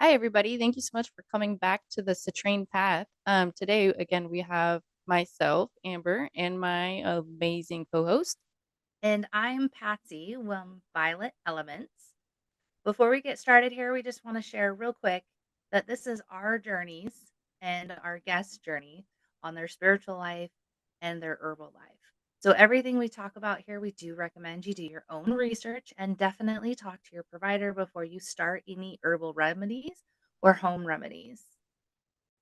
Hi, everybody. Thank you so much for coming back to the Citrine Path. Today, again, we have myself, Amber, and my amazing co-host. And I'm Patsy from Violet Elements. Before we get started here, we just want to share real quick that this is our journeys and our guest journey on their spiritual life and their herbal life. So, everything we talk about here, we do recommend you do your own research and definitely talk to your provider before you start any herbal remedies or home remedies.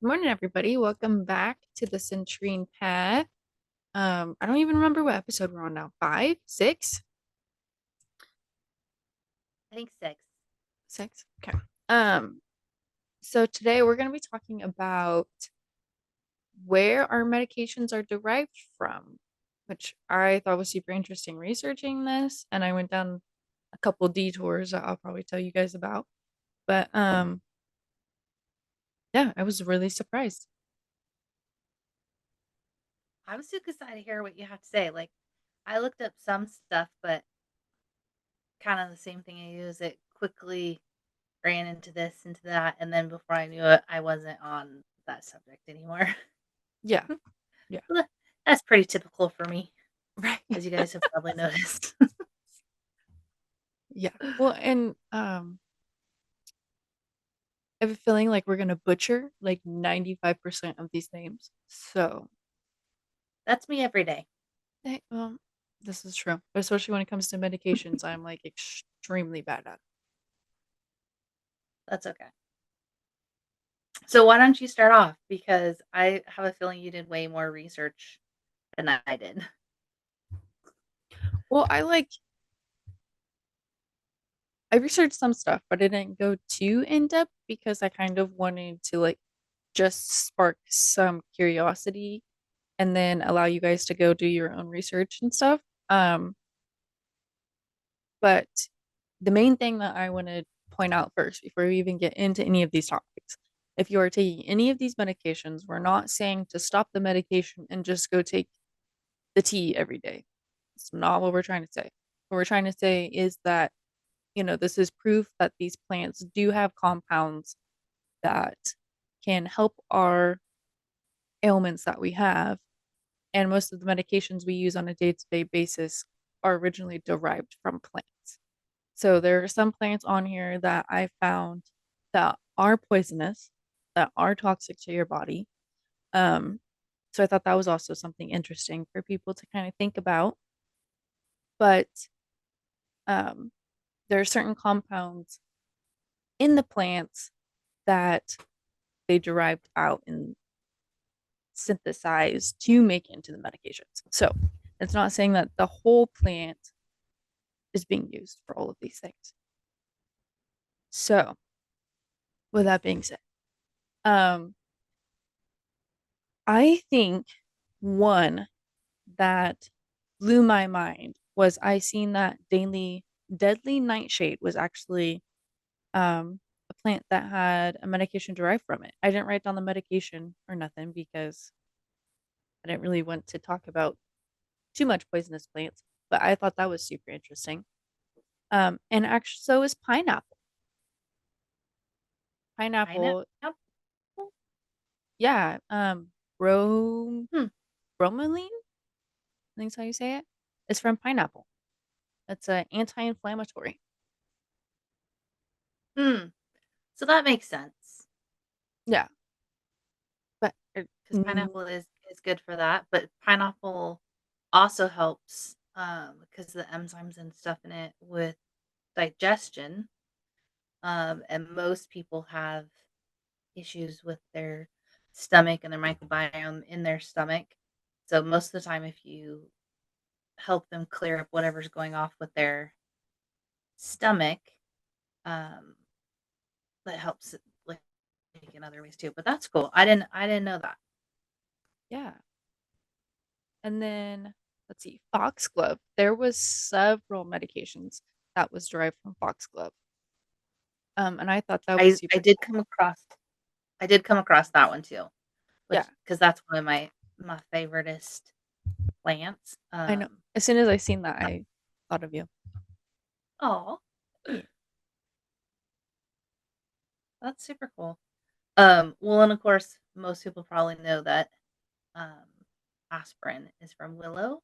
Good morning, everybody. Welcome back to the Citrine Path. I don't even remember what episode we're on now. Five, six, I think six. six. Okay. Um, so today we're going to be talking about where our medications are derived from, which I thought was super interesting researching this, and I went down a couple detours that I'll probably tell you guys about. But yeah, I was really surprised. I was too excited to hear what you have to say. Like, I looked up some stuff, but kind of the same thing I use. It quickly ran into this, into that, and then before I knew it, I wasn't on that subject anymore. Yeah, yeah, That's pretty typical for me, right. as you guys have probably noticed. Yeah. Well, and I have a feeling like we're gonna butcher like 95% of these names. So, That's me every day. well, this is true. But especially when it comes to medications, I'm like extremely bad at it. That's okay. So why don't you start off? Because I have a feeling you did way more research than I did. Well, I researched some stuff, but I didn't go too in depth because I kind of wanted to like just spark some curiosity and then allow you guys to go do your own research and stuff. Um, but the main thing that I want to point out first before we even get into any of these topics, if you are taking any of these medications, we're not saying to stop the medication and just go take the tea every day. It's not what we're trying to say. What we're trying to say is that, this is proof that these plants do have compounds that can help our ailments that we have. And most of the medications we use on a day to day basis are originally derived from plants. So there are some plants on here that I found that are poisonous, that are toxic to your body. Um, so I thought that was also something interesting for people to kind of think about. But um, there are certain compounds in the plants that they derived out and synthesized to make into the medications. So it's not saying that the whole plant is being used for all of these things. So with that being said, um, I think one that blew my mind was I seen that daily deadly nightshade was actually a plant that had a medication derived from it. I didn't write down the medication or nothing because I didn't really want to talk about too much poisonous plants, but I thought that was super interesting. And actually, so is pineapple. Pineapple, Pineapple? yeah. Brom Hmm. bromelain, I think that's how you say it. It's from pineapple. It's an anti-inflammatory. Hmm. So that makes sense Yeah, but because pineapple is good for that. But pineapple also helps because the enzymes and stuff in it with digestion. And most people have issues with their stomach and their microbiome in their stomach. So most of the time, if you help them clear up whatever's going off with their stomach, um, that helps like in other ways too. But that's cool. I didn't know that. yeah. And then let's see, foxglove. There was several medications that was derived from foxglove. And I thought that was I super did cool. come across that one too, Yeah, which because that's one of my favoriteest plants. I know. As soon as I seen that, I thought of you. Oh, Yeah. That's super cool. Well, and of course, most people probably know that um, aspirin is from willow.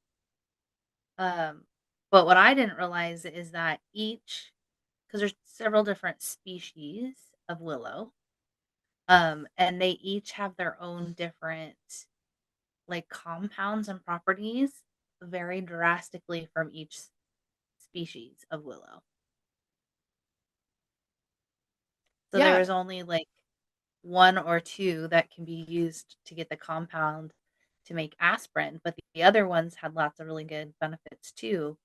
Um, but what I didn't realize is that because there's several different species of willow, and they each have their own different like compounds and properties vary drastically from each species of willow. So there Yeah, is only like one or two that can be used to get the compound to make aspirin, but the other ones had lots of really good benefits too.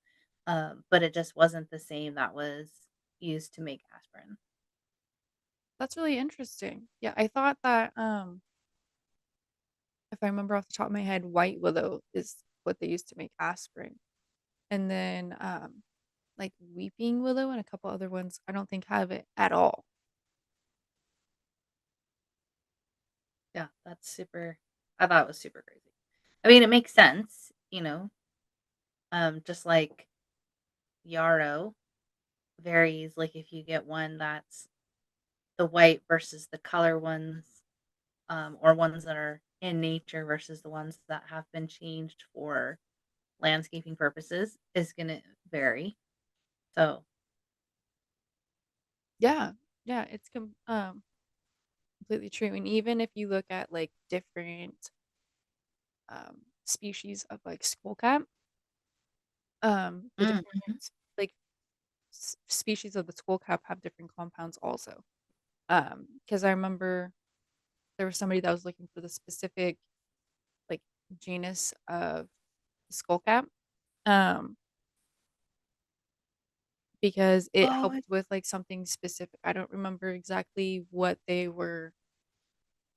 But it just wasn't the same that was used to make aspirin. that's really interesting. Yeah, I thought that if I remember off the top of my head, white willow is what they used to make aspirin. And then like weeping willow and a couple other ones I don't think have it at all. Yeah, that's super. I thought it was super crazy. I mean, it makes sense, just like yarrow varies. Like if you get one that's the white versus the color ones, or ones that are in nature versus the ones that have been changed for landscaping purposes, is going to vary. So, Yeah. Yeah, it's completely true. And even if you look at like different species of like skullcap, the different mhm. like species of the skullcap have different compounds also. Because I remember there was somebody that was looking for the specific like genus of skullcap. Um, because it Oh, helped with like something specific. I don't remember exactly what they were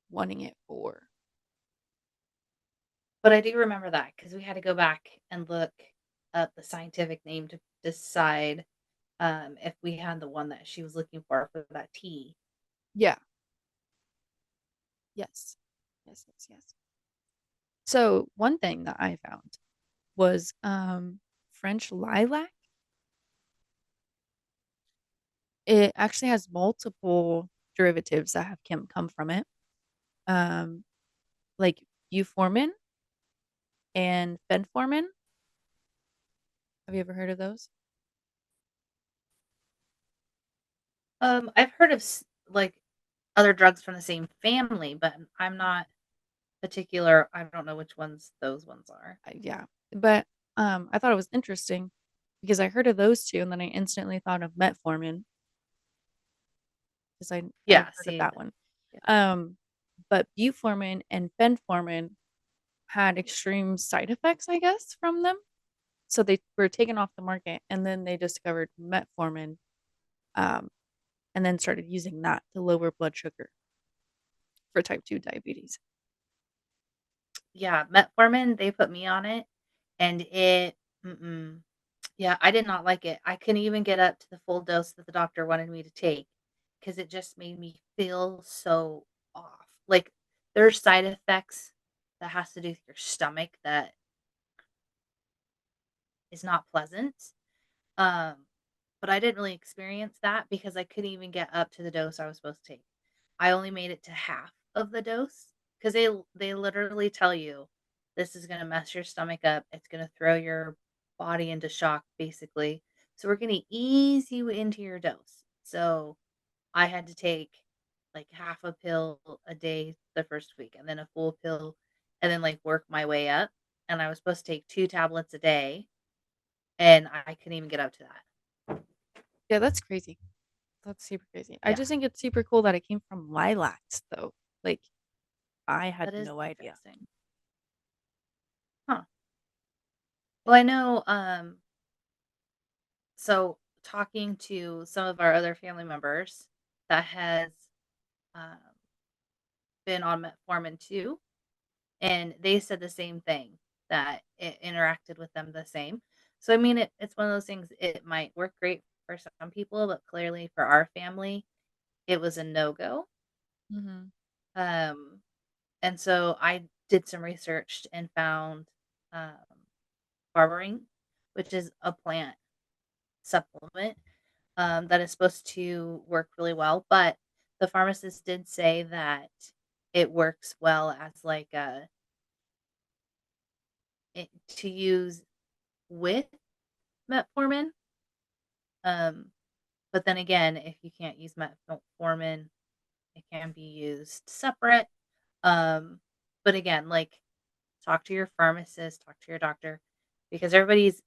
wanting it for. but I do remember that because we had to go back and look up the scientific name to decide if we had the one that she was looking for that tea. Yeah. Yes. Yes, yes, yes. So one thing that I found was French lilac. It actually has multiple derivatives that have come from it. Um, like buformin and fenformin. Have you ever heard of those? I've heard of like other drugs from the same family, but I'm not particular. I don't know which ones those ones are. Yeah. But I thought it was interesting because I heard of those two and then I instantly thought of metformin because I've Yeah, heard of see, that one. yeah, Um, but buformin and fenformin had extreme side effects, I guess, from them. So they were taken off the market and then they discovered metformin um, and then started using that to lower blood sugar for type 2 diabetes. yeah, metformin. They put me on it, and mm-mm. Yeah, I did not like it. I couldn't even get up to the full dose that the doctor wanted me to take because it just made me feel so off. Like there's side effects that has to do with your stomach that is not pleasant. Um, but I didn't really experience that because I couldn't even get up to the dose I was supposed to take. I only made it to half of the dose because they literally tell you this is going to mess your stomach up. It's going to throw your body into shock, basically. So we're going to ease you into your dose. So I had to take like half a pill a day the first week, and then a full pill, and then like work my way up. And I was supposed to take 2 tablets a day, and I couldn't even get up to that. Yeah, that's crazy. That's super crazy. I Yeah, just think it's super cool that it came from lilacs, though. Like, I had that is no idea. interesting. Huh. Well, I know, so talking to some of our other family members that has, um, been on metformin too, and they said the same thing, that it interacted with them the same. So, I mean, it's one of those things, it might work great for some people, but clearly for our family, it was a no-go. Hmm. Um, and so I did some research and found, um, berberine, which is a plant supplement, that is supposed to work really well, but the pharmacist did say that it works well as like to use with metformin. Um, but then again, if you can't use metformin, it can be used separate. Um, but again, like talk to your pharmacist, talk to your doctor, because everybody's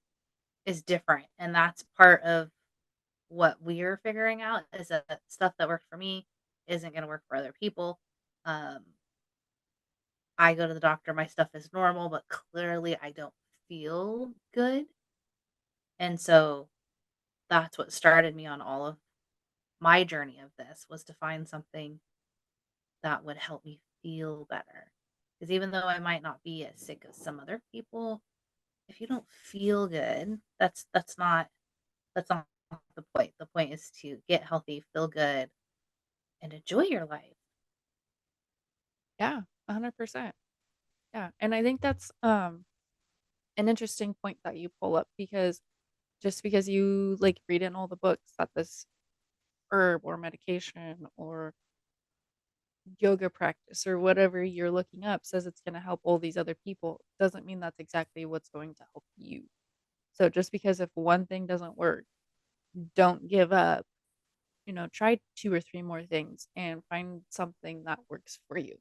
is different, and that's part of what we're figuring out is that stuff that worked for me isn't going to work for other people. Um, I go to the doctor, my stuff is normal, but clearly I don't feel good. And so that's what started me on all of my journey of this was to find something that would help me feel better. Because even though I might not be as sick as some other people, if you don't feel good, that's not the point. The point is to get healthy, feel good, and enjoy your life. Yeah, 100%. Yeah, and I think that's an interesting point that you pull up because just because you like read in all the books that this herb or medication or yoga practice or whatever you're looking up says it's going to help all these other people doesn't mean that's exactly what's going to help you. So just because if one thing doesn't work, don't give up. Try two or three more things and find something that works for you.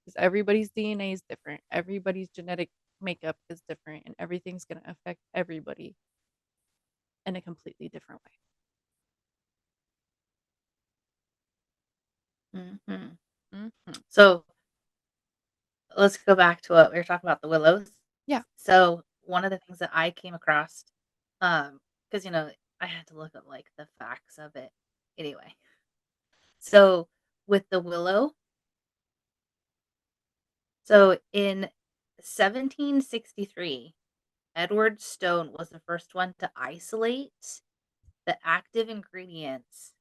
Because everybody's DNA is different, everybody's genetic makeup is different, and everything's going to affect everybody in a completely different Mhm. way. So let's go back to what we were talking about, the willows. Yeah. So one of the things that I came across, because I had to look up like the facts of it. Anyway, so with the willow, so in 1763, Edward Stone was the first one to isolate the active ingredients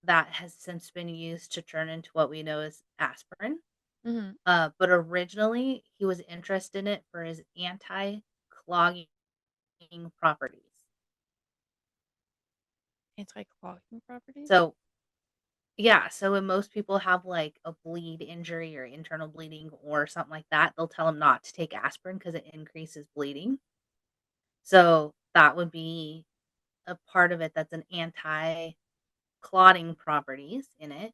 that has since been used to turn into what we know as aspirin. Hmm. But originally, he was interested in it for his anti-clogging properties. Anti-clogging properties. So, yeah, so when most people have like a bleed injury or internal bleeding or something like that, they'll tell them not to take aspirin because it increases bleeding. So that would be a part of it that's an anti-clotting properties in it.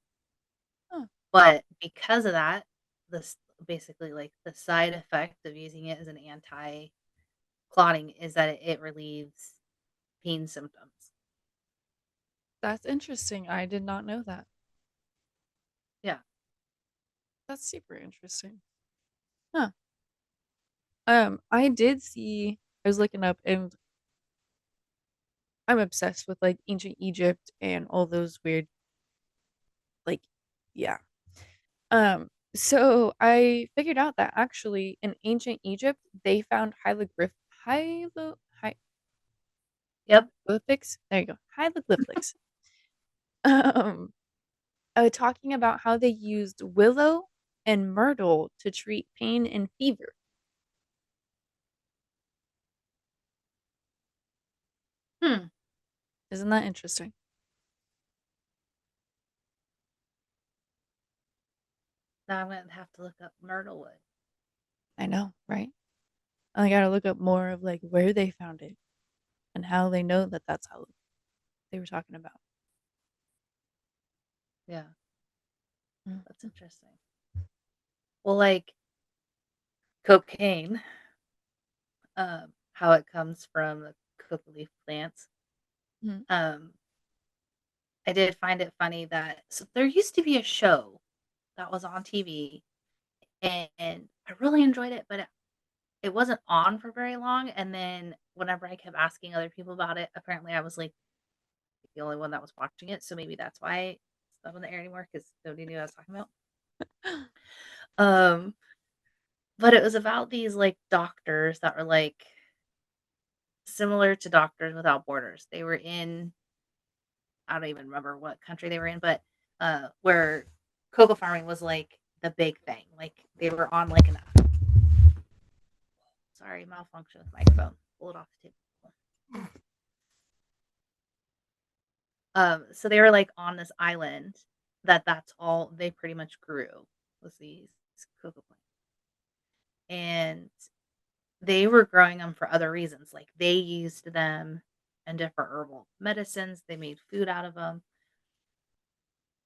Huh. But because of that, this basically like the side effect of using it as an anti-clotting is that it relieves pain symptoms. That's interesting. I did not know that. Yeah. That's super interesting. Huh. I did see, I was looking up and I'm obsessed with like ancient Egypt and all those weird, like, yeah. So I figured out that actually in ancient Egypt, they found Yep. hieroglyphics. There you go. Hieroglyphics. Um, talking about how they used willow and myrtle to treat pain and fever. Hmm. Isn't that interesting? Now I'm gonna have to look up myrtle wood. I know, right? I gotta look up more of like where they found it and how they know that that's how they were talking about. Yeah, Mm. that's interesting. Well, like cocaine, how it comes from the coca leaf plants. Mm. Um, I did find it funny that so there used to be a show that was on TV, and I really enjoyed it, but it wasn't on for very long. And then whenever I kept asking other people about it, apparently I was like the only one that was watching it. So maybe that's why it's not on the air anymore because nobody knew what I was talking about. Um, but it was about these like doctors that were like similar to Doctors Without Borders. They were in I don't even remember what country they were in, but where cocoa farming was like the big thing. Like they were on like an sorry malfunction with the microphone. Pull it off the table. So they were like on this island that's all they pretty much grew, was these cocoa plants. And they were growing them for other reasons, like, they used them in different herbal medicines, they made food out of them,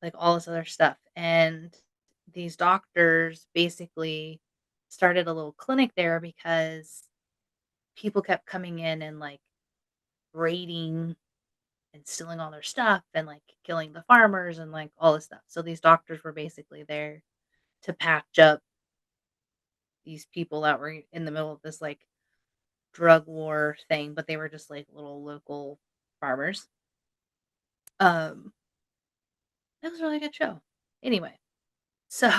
like, all this other stuff, and these doctors basically started a little clinic there because people kept coming in and, like, raiding and stealing all their stuff and, like, killing the farmers and, like, all this stuff. So these doctors were basically there to patch up these people that were in the middle of this, like, drug war thing, but they were just, like, little local farmers. Um, it was a really good show. Anyway, so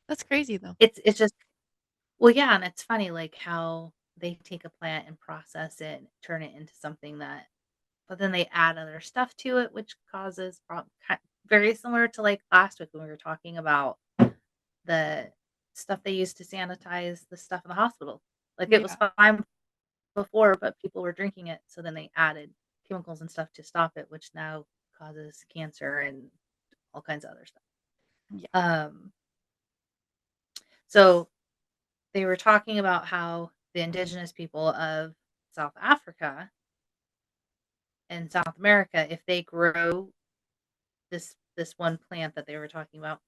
That's crazy though. it's just well, yeah, and it's funny, like, how they take a plant and process it and turn it into something that but then they add other stuff to it, which causes very similar to, like, last week when we were talking about the stuff they used to sanitize the stuff in the hospital. Like, it was Yeah. fine before, but people were drinking it, so then they added chemicals and stuff to stop it, which now causes cancer and all kinds of other stuff. Yeah. Um, so they were talking about how the indigenous people of South Africa and South America, if they grow this one plant that they were talking about,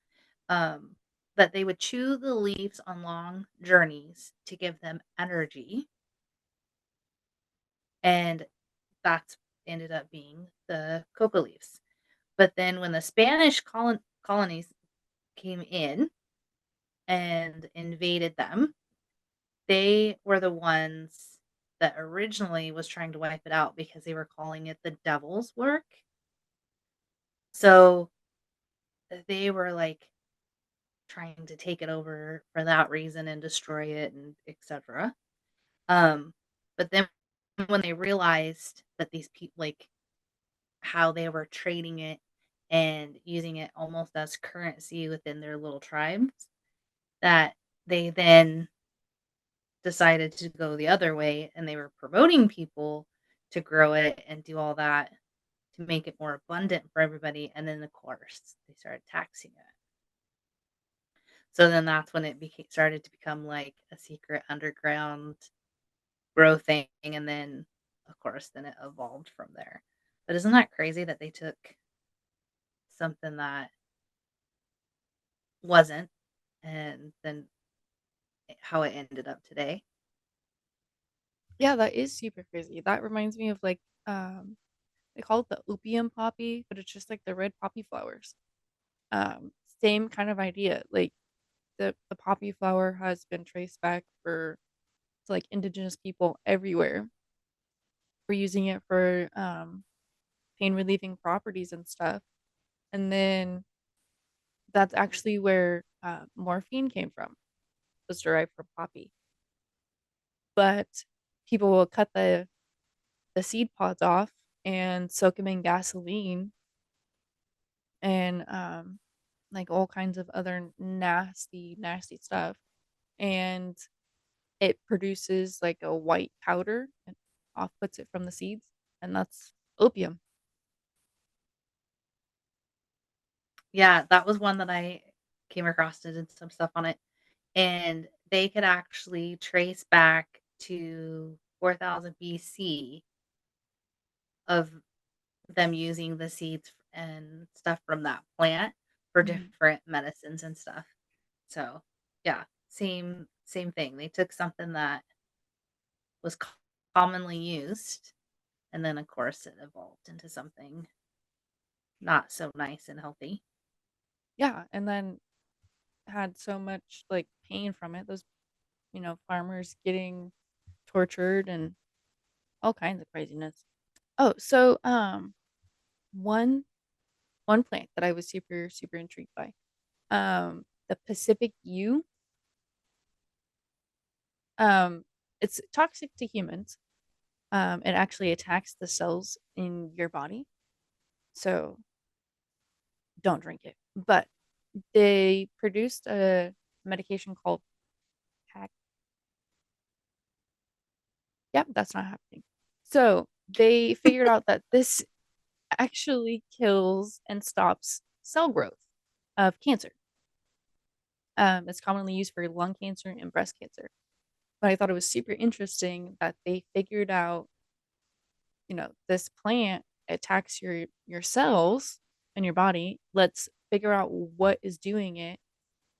um, that they would chew the leaves on long journeys to give them energy, and that's ended up being the coca leaves. But then when the Spanish colonies came in and invaded them, they were the ones that originally was trying to wipe it out because they were calling it the devil's work. So they were like trying to take it over for that reason and destroy it and etc. Um, but then when they realized that these people like how they were trading it and using it almost as currency within their little tribes, that they then decided to go the other way and they were promoting people to grow it and do all that to make it more abundant for everybody. And then, of course, they started taxing it. So then that's when it started to become like a secret underground grow thing. And then, of course, then it evolved from there. But isn't that crazy that they took something that wasn't and then how it ended up today? Yeah, that is super crazy. That reminds me of like they call it the opium poppy, but it's just like the red poppy flowers. Um, Same kind of idea. Like the poppy flower has been traced back for to like indigenous people everywhere for using it for pain relieving properties and stuff. And then that's actually where morphine came from, was derived from poppy. But people will cut the seed pods off and soak them in gasoline and like all kinds of other nasty, nasty stuff. And it produces like a white powder and off puts it from the seeds. And that's opium. Yeah, that was one that I came across and did some stuff on it. And they could actually trace back to 4000 BC of them using the seeds and stuff from that plant for Mhm. different medicines and stuff. So, yeah, same thing. They took something that was commonly used, and then, of course, it evolved into something not so nice and healthy. Yeah. And then had so much like pain from it. Those, farmers getting tortured and all kinds of craziness. Oh, so one one plant that I was super, super intrigued by. The Pacific yew. Um, it's toxic to humans. It actually attacks the cells in your body, so don't drink it. But they produced a medication called Pac. Yep, that's not happening. So they figured out that this actually kills and stops cell growth of cancer. It's commonly used for lung cancer and breast cancer. But I thought it was super interesting that they figured out, this plant attacks your cells in your body. Let's figure out what is doing it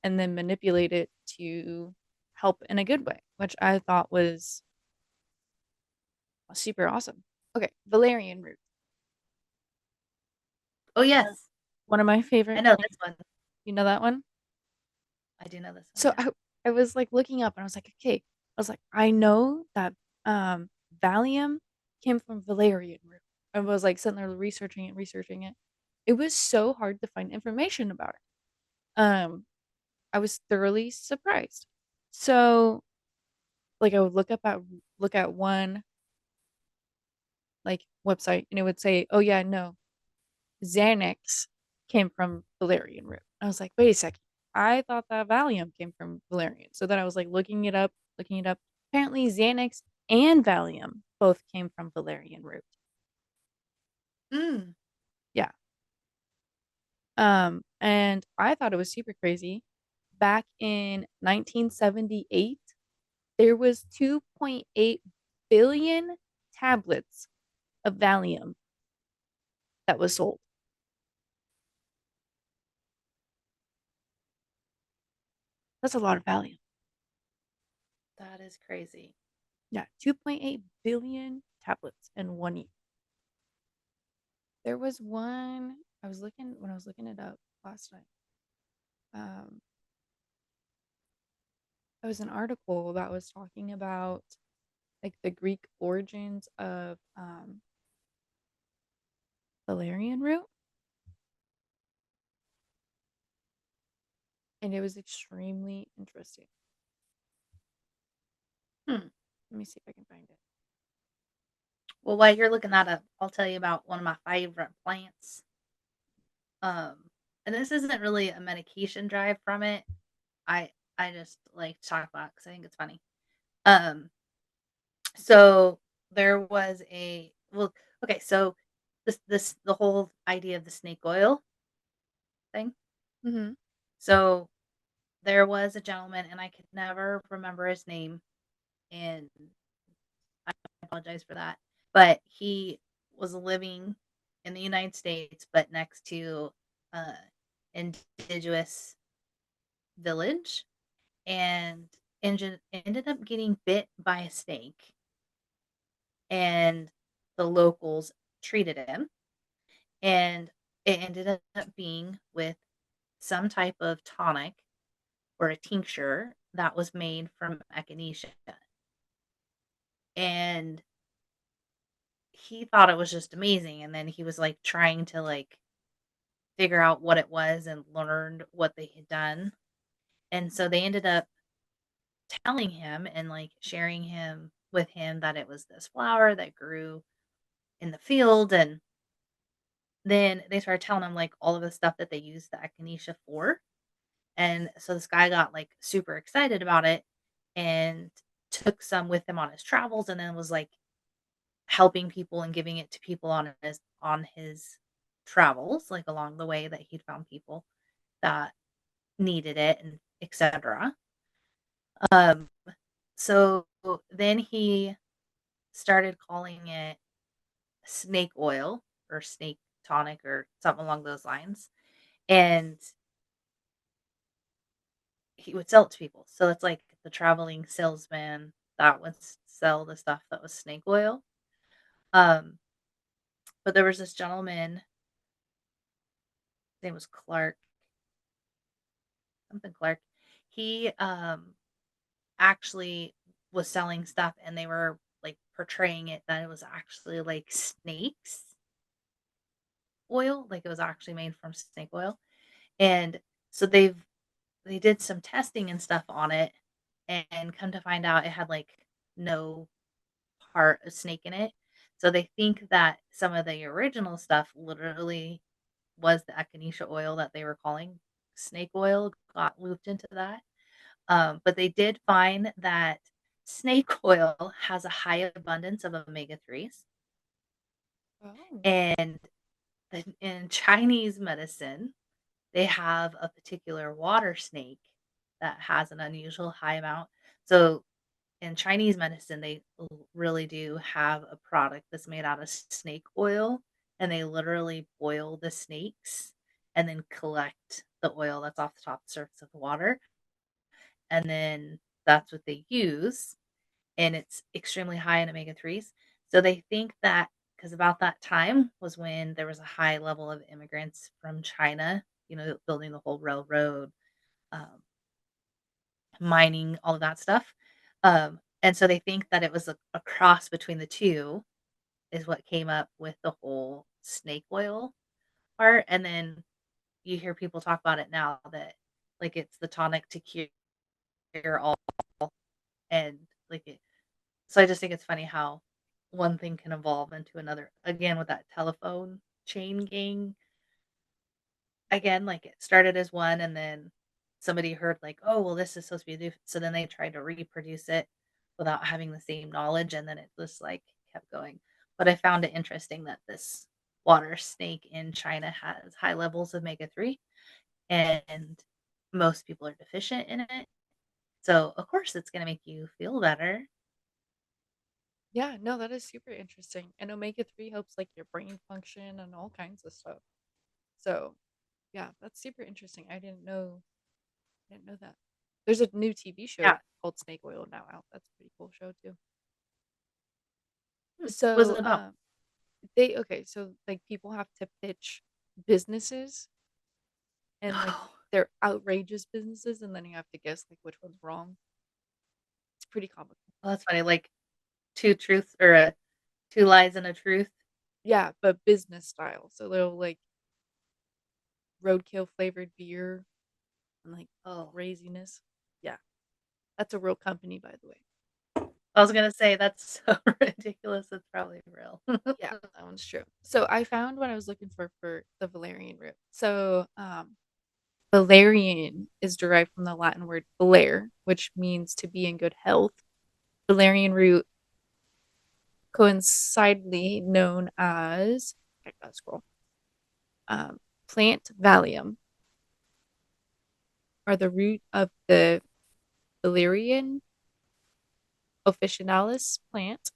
and then manipulate it to help in a good way, which I thought was super awesome. Okay, valerian root. Oh, Uh, yes. One of my I favorite know plants. this one. You know that one? I do know this one, So yeah. I was like looking up and I was like, okay, I was like, I know that Valium came from valerian root. I was like sitting there researching it. It was so hard to find information about it. I was thoroughly surprised. So like I would look at one like website and it would say, oh yeah, no, Xanax came from valerian root. I was like, wait a second. I thought that Valium came from valerian. So then I was like looking it up. Apparently Xanax and Valium both came from valerian root. Mm, Yeah. And I thought it was super crazy. Back in 1978, there was 2.8 billion tablets of Valium that was sold. That's a lot of Valium. that is crazy. Yeah, 2.8 billion tablets in 1 year. There was one I was looking when I was looking it up last night. Um, there was an article that was talking about like the Greek origins of valerian root, and it was extremely interesting. Hmm. Let me see if I can find it. Well, while you're looking that up, I'll tell you about one of my favorite plants. And this isn't really a medication drive from it. I just like to talk about it because I think it's funny. Um, so there was a well, okay, so this the whole idea of the snake oil thing. Mm-hmm. So there was a gentleman, and I could never remember his name, and I apologize for that. But he was living in the United States, but next to uh indigenous village, and ended up getting bit by a snake, and the locals treated him, and it ended up being with some type of tonic or a tincture that was made from echinacea, and he thought it was just amazing, and then he was, like, trying to, like, figure out what it was and learned what they had done, and so they ended up telling him and, like, sharing him with him that it was this flower that grew in the field, and then they started telling him, like, all of the stuff that they used the echinacea for, and so this guy got, like, super excited about it and took some with him on his travels, and then was, like, helping people and giving it to people on his travels, like, along the way that he'd found people that needed it and etcetera. Um, so then he started calling it snake oil or snake tonic or something along those lines, and he would sell it to people. So it's like the traveling salesman that would sell the stuff that was snake oil. Um, but there was this gentleman, his name was Clark, something Clark. He actually was selling stuff, and they were like portraying it that it was actually like snakes oil, like it was actually made from snake oil. And so they did some testing and stuff on it, and come to find out it had like no part of snake in it. So they think that some of the original stuff literally was the echinacea oil that they were calling snake oil, got looped into that. But they did find that snake oil has a high abundance of omega 3s, Oh. and in Chinese medicine, they have a particular water snake that has an unusual high amount. So in Chinese medicine, they really do have a product that's made out of snake oil, and they literally boil the snakes and then collect the oil that's off the top surface of the water, and then that's what they use, and it's extremely high in omega-3s. So they think that because about that time was when there was a high level of immigrants from China, building the whole railroad, um, mining, all of that stuff. And so they think that it was a cross between the 2 is what came up with the whole snake oil part, and then you hear people talk about it now that, like, it's the tonic to cure all, and, like, so I just think it's funny how one thing can evolve into another. Again, with that telephone chain gang, again, like, it started as one, and then somebody heard, like, "Oh, well, this is supposed to be new," so then they tried to reproduce it without having the same knowledge, and then it just, like, kept going. But I found it interesting that this water snake in China has high levels of omega-3, and most people are deficient in it. So, of course, it's gonna make you feel better. Yeah, no, that is super interesting. And omega-3 helps like your brain function and all kinds of stuff. So, yeah, that's super interesting. I didn't know that. There's a new TV show Yeah. called Snake Oil now out. That's a pretty cool show too. What was So, it about? they okay, so like people have to pitch businesses and like Oh, they're outrageous businesses and then you have to guess like which one's wrong. It's pretty comical. well, that's funny, like, 2 truths or, 2 lies and a truth? Yeah, but business style. So they'll like roadkill flavored beer and like Oh, craziness. Yeah, that's a real company, by the way. I was gonna say that's so ridiculous, it's probably real. Yeah, that one's true. So I found what I was looking for the valerian root. So valerian is derived from the Latin word valere, which means to be in good health. Valerian root, coincidentally known as I gotta scroll. Plant Valium, are the root of the valerian officinalis plant.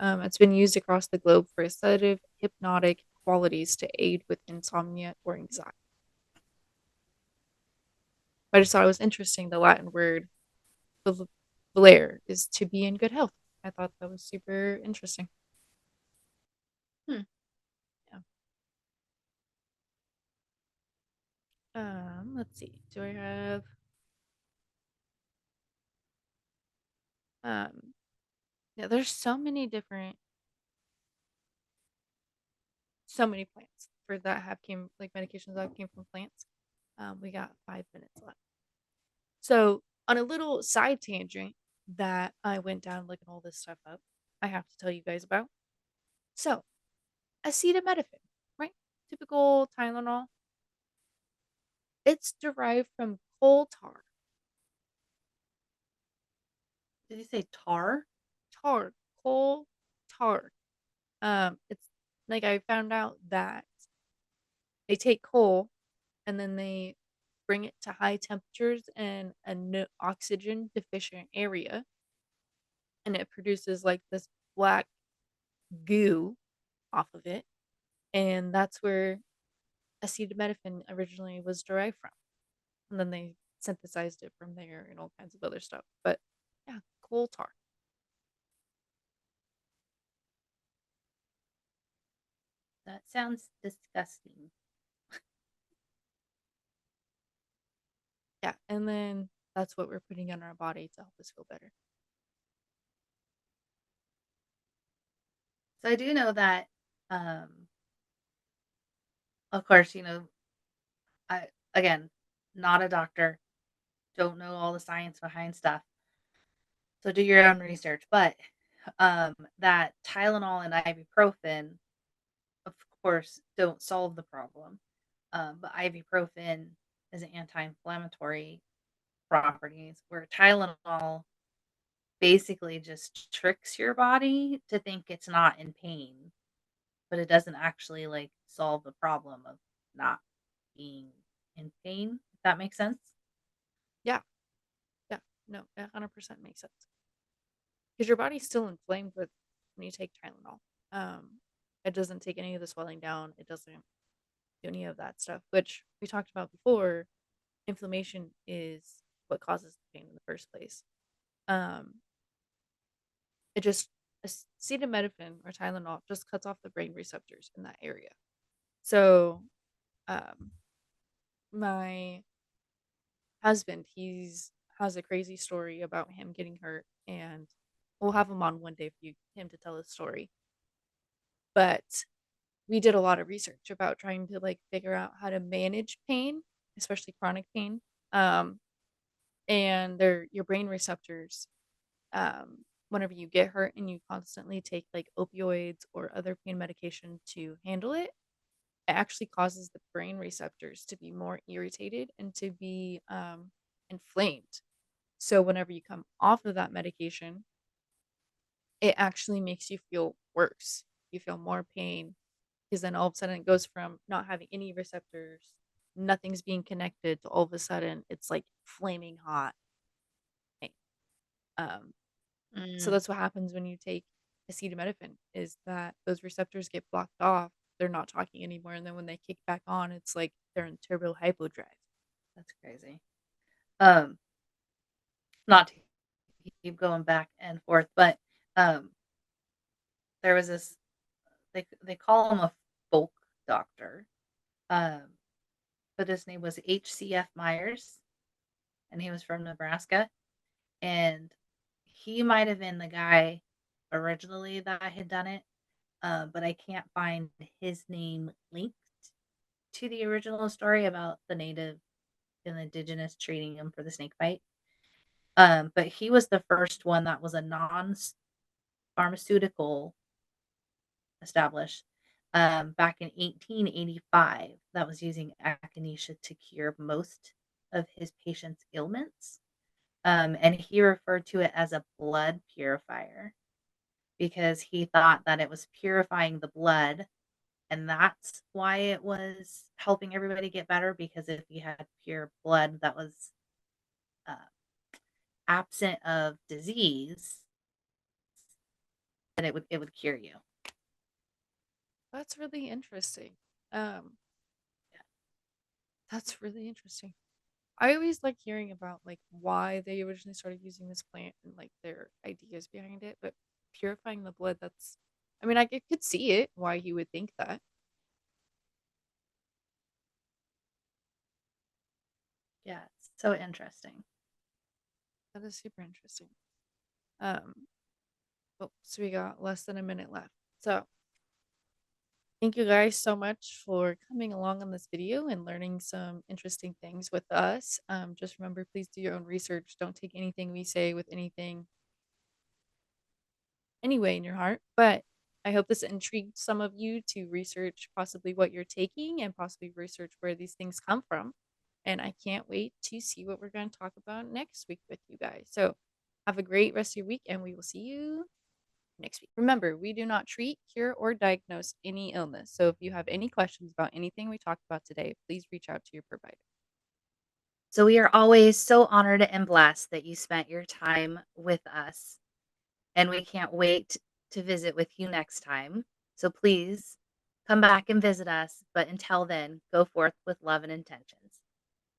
It's been used across the globe for sedative, hypnotic qualities to aid with insomnia or anxiety. I just thought it was interesting. The Latin word valere is to be in good health. I thought that was super interesting. Hmm. Yeah. Let's see. Do I have um yeah, there's so many plants for that have came like medications that came from plants. We got 5 minutes left. So on a little side tangent that I went down looking all this stuff up, I have to tell you guys about. So acetaminophen, right? Typical Tylenol. It's derived from coal tar. Did you say tar? Tar, coal tar. It's like I found out that they take coal and then they bring it to high temperatures in a no oxygen deficient area, and it produces like this black goo off of it, and that's where acetaminophen originally was derived from. And then they synthesized it from there and all kinds of other stuff. But yeah, coal tar. That sounds disgusting. Yeah, and then that's what we're putting in our body to help us feel better. So I do know that, of course, I again, not a doctor, don't know all the science behind stuff, so do your own research, but, that Tylenol and ibuprofen, of course, don't solve the problem, but ibuprofen is an anti-inflammatory properties, where Tylenol basically just tricks your body to think it's not in pain. but it doesn't actually, like, solve the problem of not being in pain, if that makes sense? Yeah, yeah, no, 100% makes sense. Because your body's still inflamed with when you take Tylenol. It doesn't take any of the swelling down. It doesn't do any of that stuff, which we talked about before. Inflammation is what causes the pain in the first place. Um, it just acetaminophen or Tylenol just cuts off the brain receptors in that area. So, um, my husband, he's has a crazy story about him getting hurt, and we'll have him on one day for him to tell his story. But we did a lot of research about trying to like figure out how to manage pain, especially chronic pain. Um, and your brain receptors, whenever you get hurt and you constantly take like opioids or other pain medication to handle it, it actually causes the brain receptors to be more irritated and to be inflamed. So whenever you come off of that medication, it actually makes you feel worse. You feel more pain because then all of a sudden it goes from not having any receptors, nothing's being connected, to all of a sudden it's like flaming hot pain. Um, so Mm, that's what happens when you take acetaminophen is that those receptors get blocked off. They're not talking anymore, and then when they kick back on, it's like they're in turbo hypodrive. that's crazy. Um, not to keep going back and forth, but, um, there was this they call him a folk doctor, um, but his name was HCF Myers, and he was from Nebraska, and he might have been the guy originally that had done it, but I can't find his name linked to the original story about the native and indigenous treating him for the snake bite. But he was the first one that was a non-pharmaceutical established, back in 1885 that was using echinacea to cure most of his patients' ailments. And he referred to it as a blood purifier because he thought that it was purifying the blood, and that's why it was helping everybody get better, because if you had pure blood that was, uh, absent of disease, then it would cure you. That's really interesting. Um, that's really interesting. I always like hearing about like why they originally started using this plant and like their ideas behind it, but purifying the blood, that's I mean, I could see it why he would think that. Yeah, it's so interesting. That is super interesting. Um, oh, so we got less than a minute left. So thank you guys so much for coming along on this video and learning some interesting things with us. Just remember, please do your own research. Don't take anything we say with anything anyway in your heart. But I hope this intrigued some of you to research possibly what you're taking and possibly research where these things come from. And I can't wait to see what we're going to talk about next week with you guys. So have a great rest of your week, and we will see you next week. Remember, we do not treat, cure, or diagnose any illness. So if you have any questions about anything we talked about today, please reach out to your provider. So we are always so honored and blessed that you spent your time with us, and we can't wait to visit with you next time. So please come back and visit us, but until then, go forth with love and intentions.